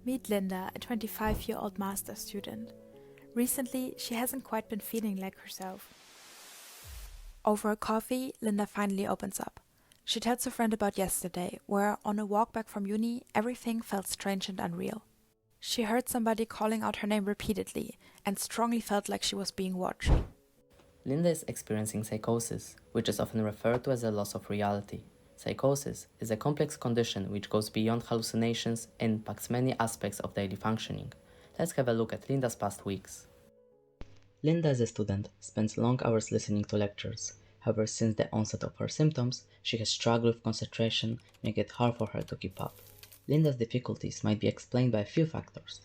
Meet Linda, a 25-year-old master's student. Recently, she hasn't quite been feeling like herself. Over a coffee, Linda finally opens up. She tells a friend about yesterday, where, on a walk back from uni, everything felt strange and unreal. She heard somebody calling out her name repeatedly, and strongly felt like she was being watched. Linda is experiencing psychosis, which is often referred to as a loss of reality. Psychosis is a complex condition which goes beyond hallucinations and impacts many aspects of daily functioning. Let's have a look at Linda's past weeks. Linda, as a student, spends long hours listening to lectures. However, since the onset of her symptoms, she has struggled with concentration, making it hard for her to keep up. Linda's difficulties might be explained by a few factors.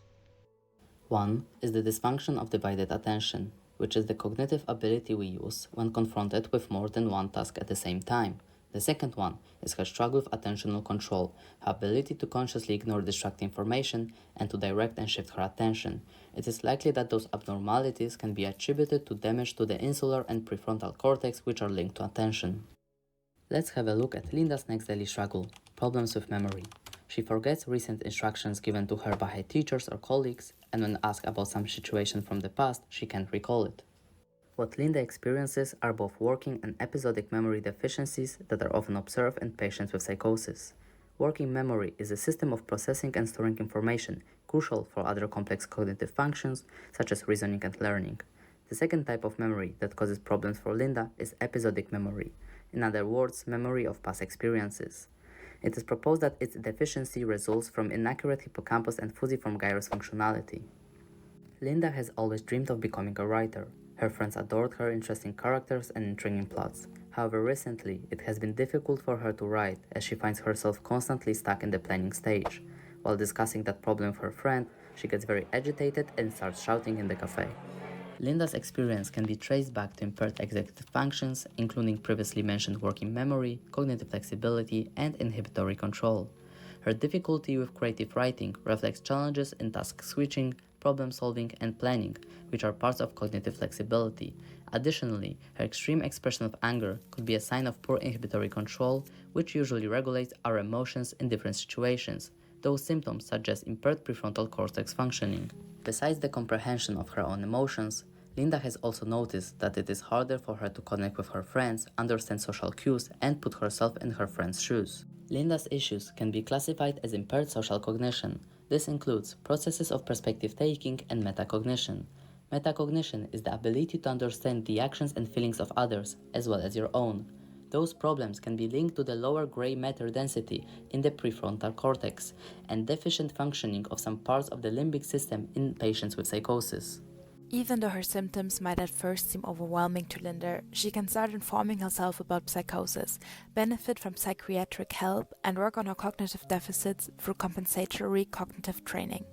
One is the dysfunction of divided attention, which is the cognitive ability we use when confronted with more than one task at the same time. The second one is her struggle with attentional control, her ability to consciously ignore distracting information and to direct and shift her attention. It is likely that those abnormalities can be attributed to damage to the insular and prefrontal cortex, which are linked to attention. Let's have a look at Linda's next daily struggle: problems with memory. She forgets recent instructions given to her by her teachers or colleagues, and when asked about some situation from the past, she can't recall it. What Linda experiences are both working and episodic memory deficiencies that are often observed in patients with psychosis. Working memory is a system of processing and storing information, crucial for other complex cognitive functions such as reasoning and learning. The second type of memory that causes problems for Linda is episodic memory, in other words, memory of past experiences. It is proposed that its deficiency results from inaccurate hippocampus and fusiform gyrus functionality. Linda has always dreamed of becoming a writer. Her friends adored her interesting characters and intriguing plots. However, recently, it has been difficult for her to write as she finds herself constantly stuck in the planning stage. While discussing that problem with her friend, she gets very agitated and starts shouting in the cafe. Linda's experience can be traced back to impaired executive functions, including previously mentioned working memory, cognitive flexibility, and inhibitory control. Her difficulty with creative writing reflects challenges in task switching, problem solving, and planning, which are parts of cognitive flexibility. Additionally, her extreme expression of anger could be a sign of poor inhibitory control, which usually regulates our emotions in different situations. Those symptoms suggest impaired prefrontal cortex functioning. Besides the comprehension of her own emotions, Linda has also noticed that it is harder for her to connect with her friends, understand social cues, and put herself in her friends' shoes. Linda's issues can be classified as impaired social cognition. This includes processes of perspective taking and metacognition. Metacognition is the ability to understand the actions and feelings of others, as well as your own. Those problems can be linked to the lower gray matter density in the prefrontal cortex and deficient functioning of some parts of the limbic system in patients with psychosis. Even though her symptoms might at first seem overwhelming to Linda, she can start informing herself about psychosis, benefit from psychiatric help, and work on her cognitive deficits through compensatory cognitive training.